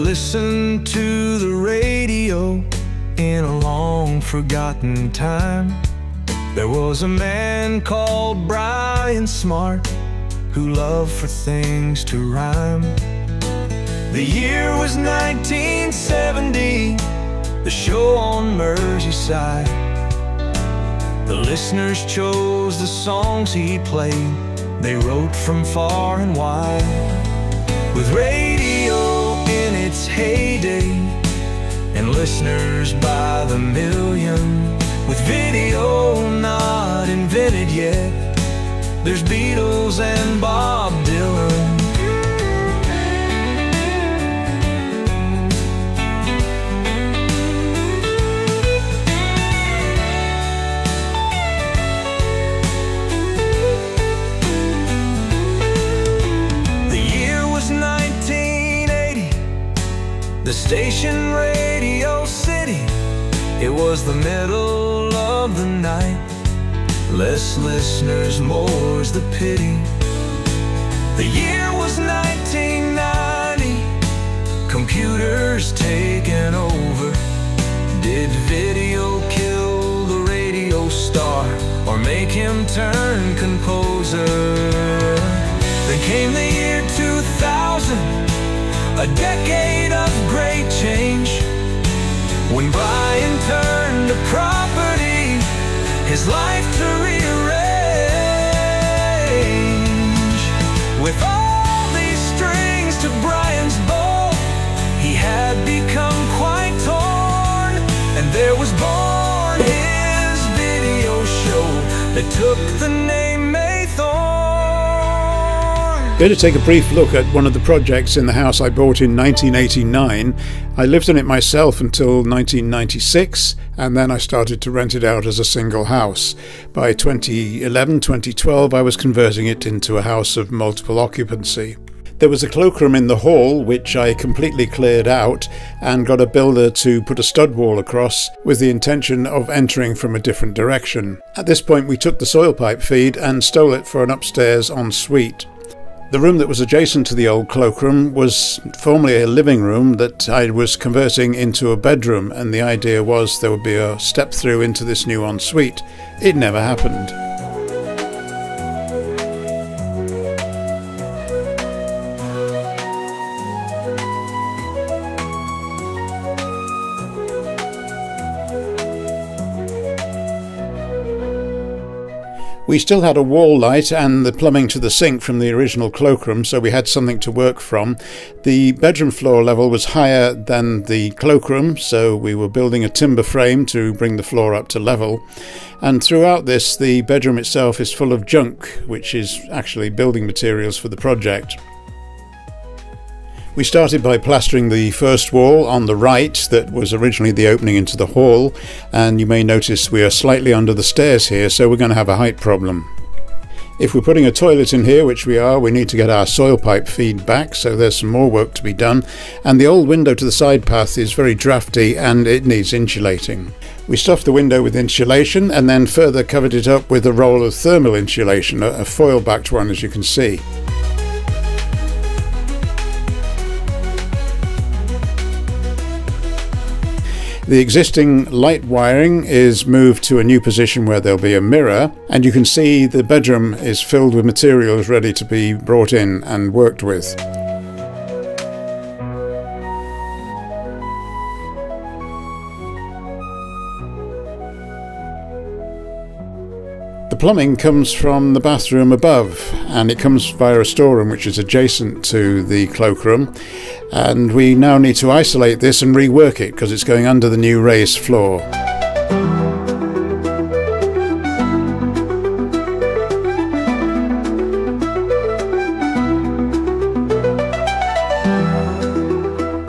listened to the radio in a long forgotten time. There was a man called Brian Smart who loved for things to rhyme. The year was 1970, the show on Merseyside. The listeners chose the songs he played, they wrote from far and wide. With radio in its heyday and listeners by the million, with video not invented yet, there's Beatles and Bob Dylan. The station Radio City, it was the middle of the night. Less listeners, more's the pity. The year was 1990, computers taking over. Did video kill the radio star or make him turn composer? Then came the year 2000, a decade of great change, when Brian turned to property, his life to rearrange. With all these strings to Brian's bow, he had become quite torn, and there was born his video show that took the name Going to take a brief look at one of the projects in the house I bought in 1989. I lived in it myself until 1996, and then I started to rent it out as a single house. By 2011-2012 I was converting it into a house of multiple occupancy. There was a cloakroom in the hall which I completely cleared out and got a builder to put a stud wall across with the intention of entering from a different direction. At this point we took the soil pipe feed and stole it for an upstairs ensuite. The room that was adjacent to the old cloakroom was formerly a living room that I was converting into a bedroom, and the idea was there would be a step through into this new ensuite. It never happened. We still had a wall light and the plumbing to the sink from the original cloakroom, so we had something to work from. The bedroom floor level was higher than the cloakroom, so we were building a timber frame to bring the floor up to level. And throughout this, the bedroom itself is full of junk, which is actually building materials for the project. We started by plastering the first wall on the right that was originally the opening into the hall, and you may notice we are slightly under the stairs here, so we're going to have a height problem. If we're putting a toilet in here, which we are, we need to get our soil pipe feed back, so there's some more work to be done. And the old window to the side path is very drafty and it needs insulating. We stuffed the window with insulation and then further covered it up with a roll of thermal insulation, a foil-backed one, as you can see. The existing light wiring is moved to a new position where there'll be a mirror, and you can see the bedroom is filled with materials ready to be brought in and worked with. The plumbing comes from the bathroom above, and it comes via a storeroom which is adjacent to the cloakroom, and we now need to isolate this and rework it because it's going under the new raised floor.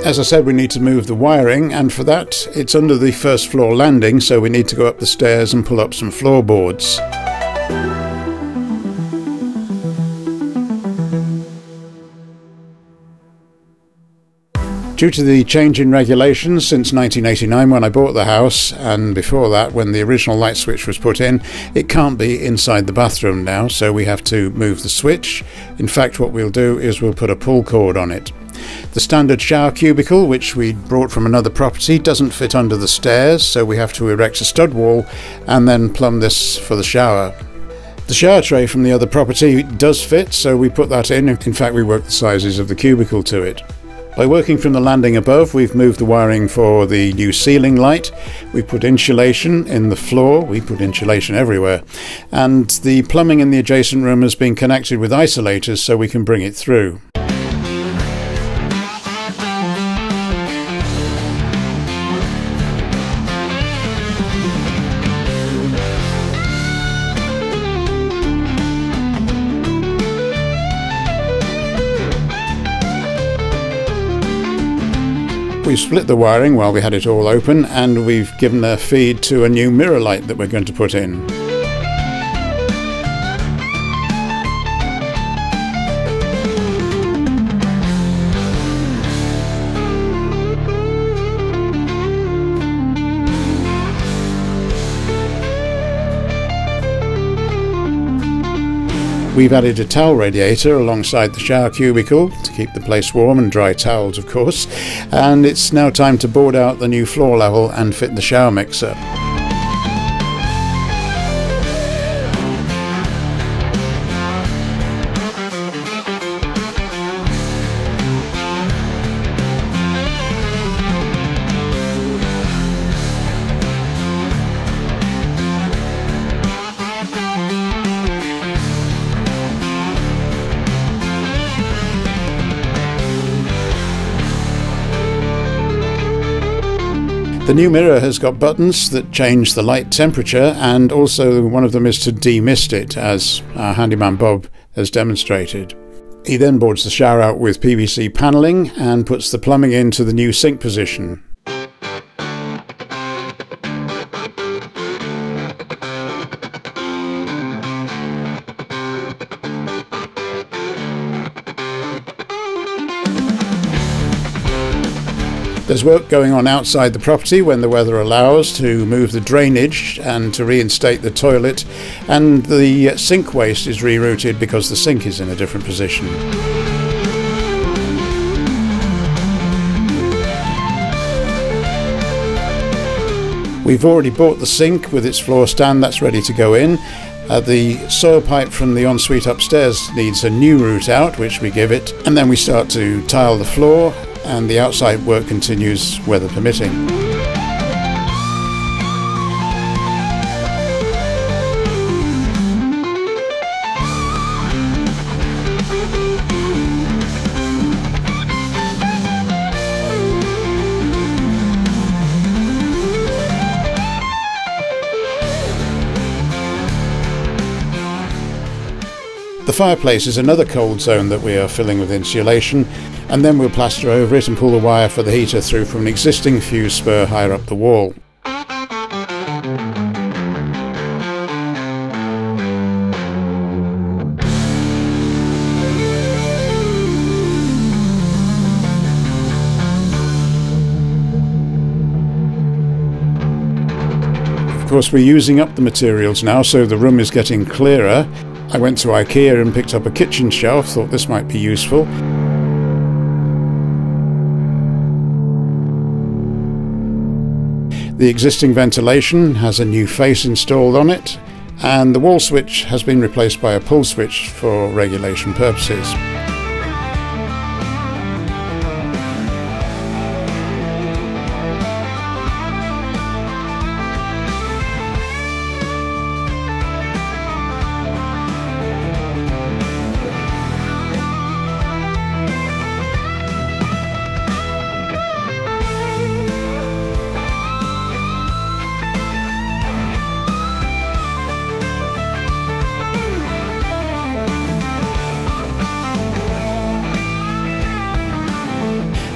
As I said, we need to move the wiring, and for that it's under the first floor landing, so we need to go up the stairs and pull up some floorboards. Due to the change in regulations since 1989 when I bought the house, and before that when the original light switch was put in, it can't be inside the bathroom now, so we have to move the switch. In fact, what we'll do is we'll put a pull cord on it. The standard shower cubicle, which we brought from another property, doesn't fit under the stairs, so we have to erect a stud wall and then plumb this for the shower. The shower tray from the other property does fit, so we put that in. In fact, we worked the sizes of the cubicle to it. By working from the landing above, we've moved the wiring for the new ceiling light. We put insulation in the floor. We put insulation everywhere. And the plumbing in the adjacent room has been connected with isolators so we can bring it through. We've split the wiring while we had it all open, and we've given a feed to a new mirror light that we're going to put in. We've added a towel radiator alongside the shower cubicle to keep the place warm and dry towels, of course, and it's now time to board out the new floor level and fit the shower mixer. The new mirror has got buttons that change the light temperature, and also one of them is to demist it, as our handyman Bob has demonstrated. He then boards the shower out with PVC panelling and puts the plumbing into the new sink position. There's work going on outside the property when the weather allows to move the drainage and to reinstate the toilet, and the sink waste is rerouted because the sink is in a different position. We've already bought the sink with its floor stand, that's ready to go in. The soil pipe from the ensuite upstairs needs a new route out, which we give it, and then we start to tile the floor, and the outside work continues, weather permitting. The fireplace is another cold zone that we are filling with insulation, and then we'll plaster over it and pull the wire for the heater through from an existing fuse spur higher up the wall. Of course, we're using up the materials now, so the room is getting clearer. I went to IKEA and picked up a kitchen shelf, thought this might be useful. The existing ventilation has a new face installed on it, and the wall switch has been replaced by a pull switch for regulation purposes.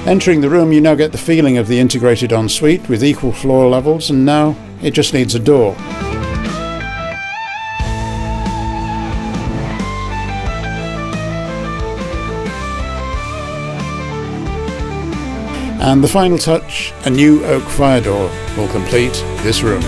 Entering the room, you now get the feeling of the integrated ensuite with equal floor levels, and now it just needs a door. And the final touch, a new oak fire door, will complete this room.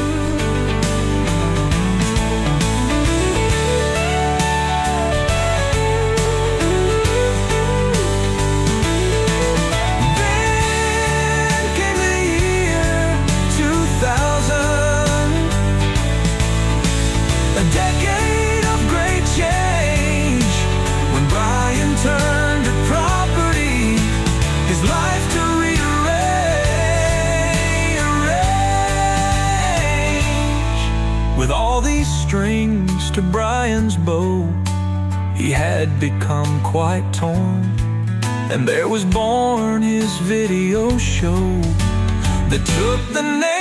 close to Brian's bow. He had become quite torn, and there was born his video show that took the name